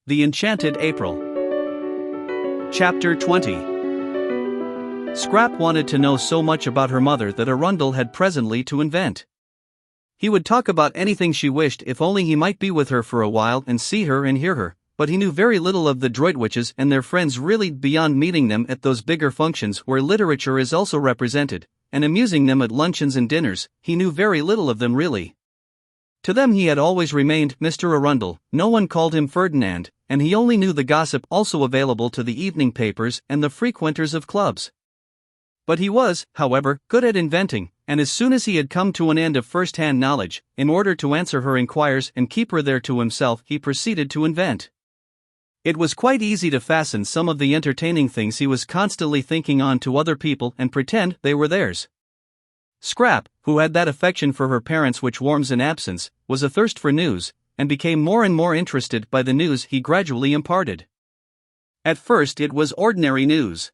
The Enchanted April. Chapter 20. Scrap wanted to know so much about her mother that Arundel had presently to invent. He would talk about anything she wished if only he might be with her for a while and see her and hear her, but he knew very little of the Droitwiches and their friends really beyond meeting them at those bigger functions where literature is also represented, and amusing them at luncheons and dinners. He knew very little of them really. To them he had always remained Mr. Arundel, no one called him Ferdinand, and he only knew the gossip also available to the evening papers and the frequenters of clubs. But he was, however, good at inventing, and as soon as he had come to an end of first-hand knowledge, in order to answer her inquiries and keep her there to himself, he proceeded to invent. It was quite easy to fasten some of the entertaining things he was constantly thinking on to other people and pretend they were theirs. Scrap, who had that affection for her parents which warms in absence, was athirst for news, and became more and more interested by the news he gradually imparted. At first it was ordinary news.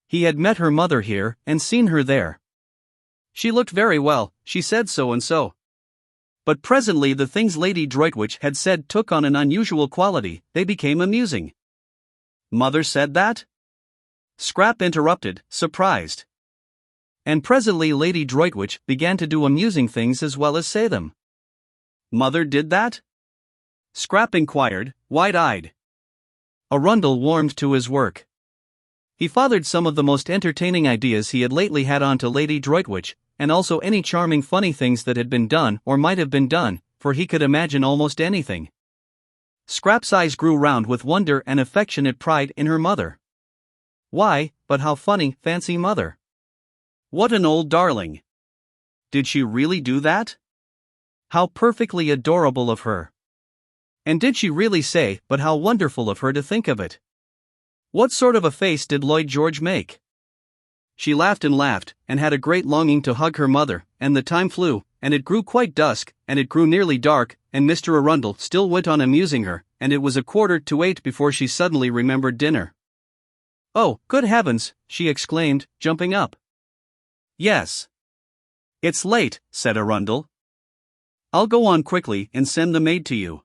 He had met her mother here, and seen her there. She looked very well, she said so and so. But presently the things Lady Droitwich had said took on an unusual quality, they became amusing. Mother said that? Scrap interrupted, surprised. And presently Lady Droitwich began to do amusing things as well as say them. Mother did that? Scrap inquired, wide-eyed. Arundel warmed to his work. He fathered some of the most entertaining ideas he had lately had on to Lady Droitwich, and also any charming funny things that had been done or might have been done, for he could imagine almost anything. Scrap's eyes grew round with wonder and affectionate pride in her mother. Why, but how funny, fancy mother! What an old darling! Did she really do that? How perfectly adorable of her! And did she really say, but how wonderful of her to think of it! What sort of a face did Lloyd George make? She laughed and had a great longing to hug her mother, and the time flew, and it grew quite dusk, and it grew nearly dark, and Mr. Arundel still went on amusing her, and it was 7:15 before she suddenly remembered dinner. Oh, good heavens, she exclaimed, jumping up. Yes. It's late, said Arundel. I'll go on quickly and send the maid to you.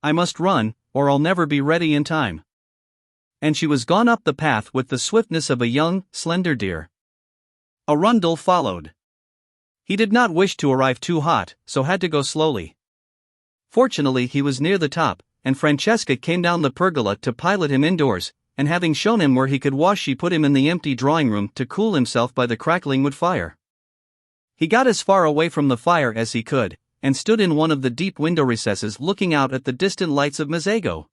I must run, or I'll never be ready in time. And she was gone up the path with the swiftness of a young, slender deer. Arundel followed. He did not wish to arrive too hot, so had to go slowly. Fortunately he was near the top, and Francesca came down the pergola to pilot him indoors, and having shown him where he could wash she put him in the empty drawing-room to cool himself by the crackling wood fire. He got as far away from the fire as he could, and stood in one of the deep window recesses looking out at the distant lights of Mezzago.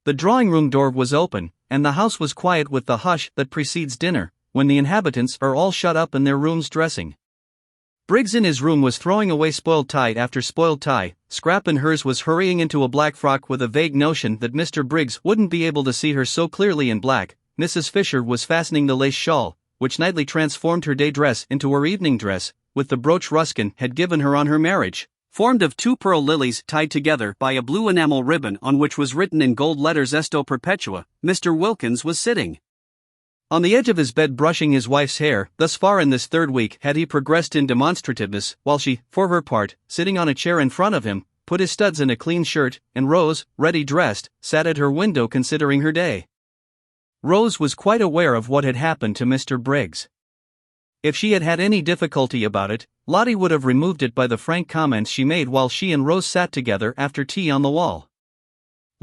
The drawing-room door was open, and the house was quiet with the hush that precedes dinner, when the inhabitants are all shut up in their rooms dressing. Briggs in his room was throwing away spoiled tie after spoiled tie, Scrap in hers was hurrying into a black frock with a vague notion that Mr. Briggs wouldn't be able to see her so clearly in black, Mrs. Fisher was fastening the lace shawl, which nightly transformed her day dress into her evening dress, with the brooch Ruskin had given her on her marriage, formed of 2 pearl lilies tied together by a blue enamel ribbon on which was written in gold letters Esto Perpetua. Mr. Wilkins was sitting on the edge of his bed brushing his wife's hair. Thus far in this 3rd week had he progressed in demonstrativeness, while she, for her part, sitting on a chair in front of him, put his studs in a clean shirt, and Rose, ready dressed, sat at her window considering her day. Rose was quite aware of what had happened to Mr. Briggs. If she had had any difficulty about it, Lottie would have removed it by the frank comments she made while she and Rose sat together after tea on the wall.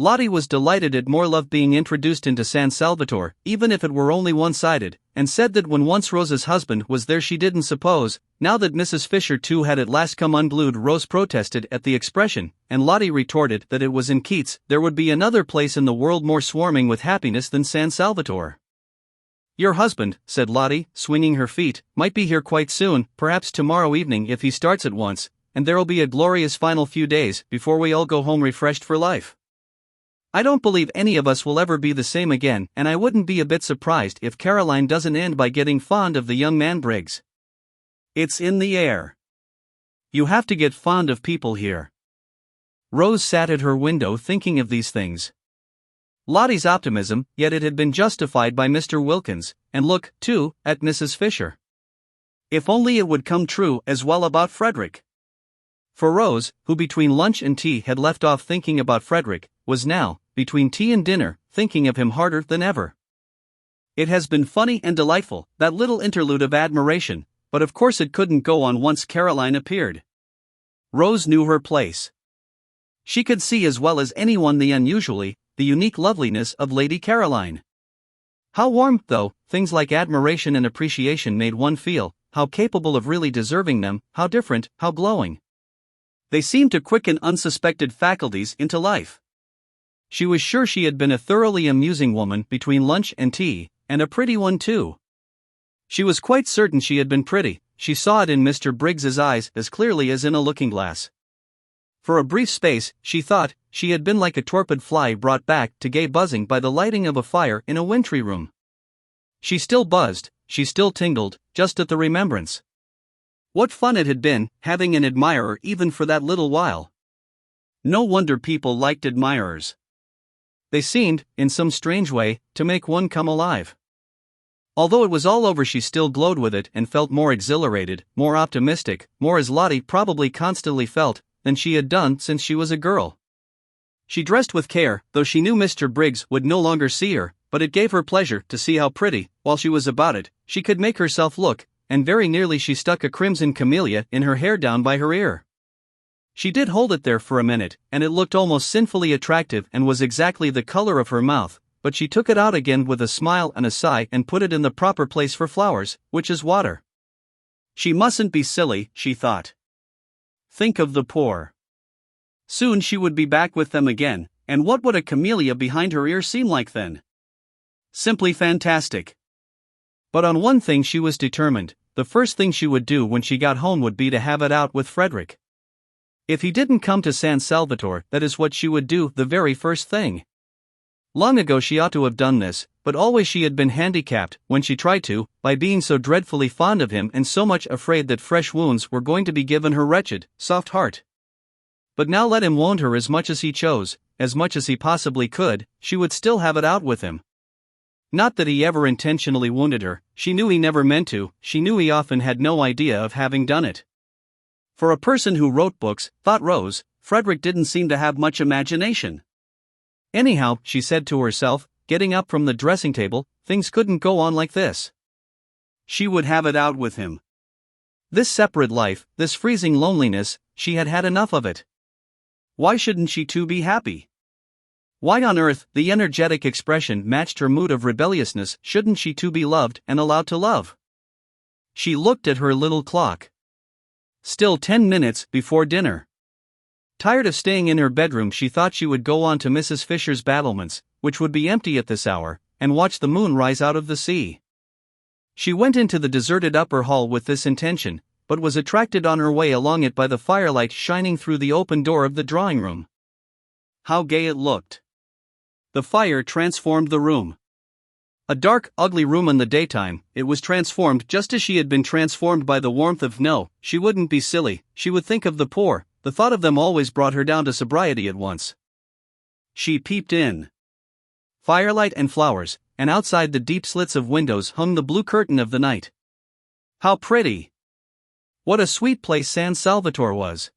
Lottie was delighted at more love being introduced into San Salvatore, even if it were only one-sided, and said that when once Rose's husband was there she didn't suppose, now that Mrs. Fisher too had at last come unglued. Rose protested at the expression, and Lottie retorted that it was in Keats, there would be another place in the world more swarming with happiness than San Salvatore. Your husband, said Lottie, swinging her feet, might be here quite soon, perhaps tomorrow evening if he starts at once, and there'll be a glorious final few days before we all go home refreshed for life. I don't believe any of us will ever be the same again, and I wouldn't be a bit surprised if Caroline doesn't end by getting fond of the young man Briggs. It's in the air. You have to get fond of people here. Rose sat at her window thinking of these things. Lottie's optimism, yet it had been justified by Mr. Wilkins, and look, too, at Mrs. Fisher. If only it would come true as well about Frederick. For Rose, who between lunch and tea had left off thinking about Frederick, was now, between tea and dinner, thinking of him harder than ever. It has been funny and delightful, that little interlude of admiration, but of course it couldn't go on once Caroline appeared. Rose knew her place. She could see as well as anyone the unique loveliness of Lady Caroline. How warm, though, things like admiration and appreciation made one feel, how capable of really deserving them, how different, how glowing. They seemed to quicken unsuspected faculties into life. She was sure she had been a thoroughly amusing woman between lunch and tea, and a pretty one too. She was quite certain she had been pretty. She saw it in Mr. Briggs's eyes as clearly as in a looking-glass. For a brief space, she thought, she had been like a torpid fly brought back to gay buzzing by the lighting of a fire in a wintry room. She still buzzed, she still tingled, just at the remembrance. What fun it had been, having an admirer even for that little while. No wonder people liked admirers. They seemed, in some strange way, to make one come alive. Although it was all over, she still glowed with it and felt more exhilarated, more optimistic, more as Lottie probably constantly felt, than she had done since she was a girl. She dressed with care, though she knew Mr. Briggs would no longer see her, but it gave her pleasure to see how pretty, while she was about it, she could make herself look, and very nearly she stuck a crimson camellia in her hair down by her ear. She did hold it there for a minute, and it looked almost sinfully attractive and was exactly the color of her mouth, but she took it out again with a smile and a sigh and put it in the proper place for flowers, which is water. She mustn't be silly, she thought. Think of the poor. Soon she would be back with them again, and what would a camellia behind her ear seem like then? Simply fantastic. But on one thing she was determined: the first thing she would do when she got home would be to have it out with Frederick. If he didn't come to San Salvatore, that is what she would do the very first thing. Long ago she ought to have done this, but always she had been handicapped, when she tried to, by being so dreadfully fond of him and so much afraid that fresh wounds were going to be given her wretched, soft heart. But now let him wound her as much as he chose, as much as he possibly could, she would still have it out with him. Not that he ever intentionally wounded her, she knew he never meant to, she knew he often had no idea of having done it. For a person who wrote books, thought Rose, Frederick didn't seem to have much imagination. Anyhow, she said to herself, getting up from the dressing table, things couldn't go on like this. She would have it out with him. This separate life, this freezing loneliness, she had had enough of it. Why shouldn't she too be happy? Why on earth, the energetic expression matched her mood of rebelliousness, shouldn't she too be loved and allowed to love? She looked at her little clock. Still 10 minutes before dinner. Tired of staying in her bedroom, she thought she would go on to Mrs. Fisher's battlements, which would be empty at this hour, and watch the moon rise out of the sea. She went into the deserted upper hall with this intention, but was attracted on her way along it by the firelight shining through the open door of the drawing-room. How gay it looked! The fire transformed the room. A dark, ugly room in the daytime, it was transformed just as she had been transformed by the warmth of no, she wouldn't be silly, she would think of the poor. The thought of them always brought her down to sobriety at once. She peeped in. Firelight and flowers, and outside the deep slits of windows hung the blue curtain of the night. How pretty! What a sweet place San Salvatore was!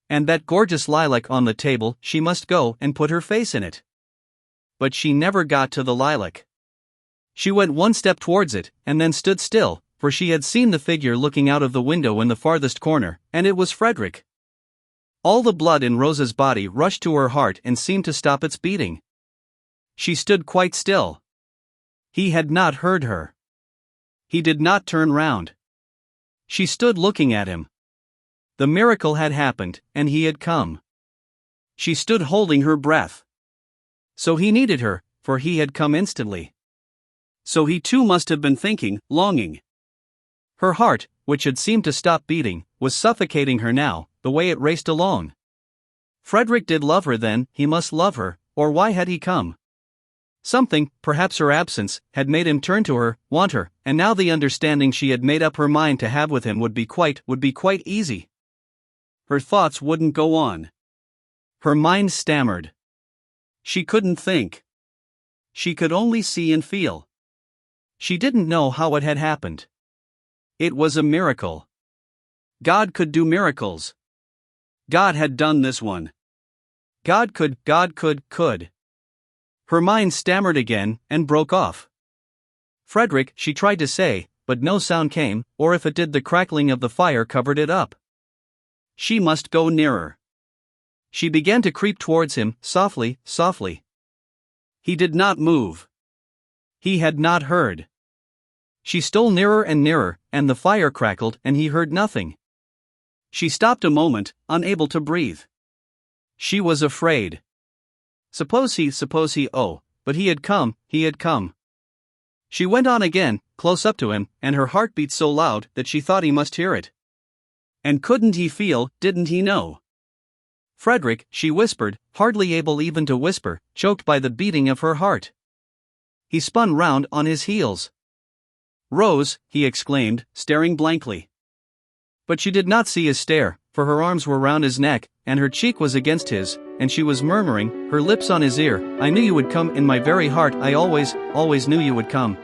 And that gorgeous lilac on the table, she must go and put her face in it. But she never got to the lilac. She went one step towards it, and then stood still, for she had seen the figure looking out of the window in the farthest corner, and it was Frederick. All the blood in Rosa's body rushed to her heart and seemed to stop its beating. She stood quite still. He had not heard her. He did not turn round. She stood looking at him. The miracle had happened, and he had come. She stood holding her breath. So he needed her, for he had come instantly. So he too must have been thinking, longing. Her heart, which had seemed to stop beating, was suffocating her now, the way it raced along. Frederick did love her then, he must love her, or why had he come? Something, perhaps her absence, had made him turn to her, want her, and now the understanding she had made up her mind to have with him would be quite easy. Her thoughts wouldn't go on. Her mind stammered. She couldn't think. She could only see and feel. She didn't know how it had happened. It was a miracle. God could do miracles. God had done this one. God could. Her mind stammered again, and broke off. Frederick, she tried to say, but no sound came, or if it did, the crackling of the fire covered it up. She must go nearer. She began to creep towards him, softly. He did not move. He had not heard. She stole nearer and nearer, and the fire crackled, and he heard nothing. She stopped a moment, unable to breathe. She was afraid. Suppose he, but he had come. She went on again, close up to him, and her heart beat so loud that she thought he must hear it. And couldn't he feel, didn't he know? Frederick, she whispered, hardly able even to whisper, choked by the beating of her heart. He spun round on his heels. Rose, he exclaimed, staring blankly. But she did not see his stare, for her arms were round his neck, and her cheek was against his, and she was murmuring, her lips on his ear, I knew you would come, in my very heart I always knew you would come.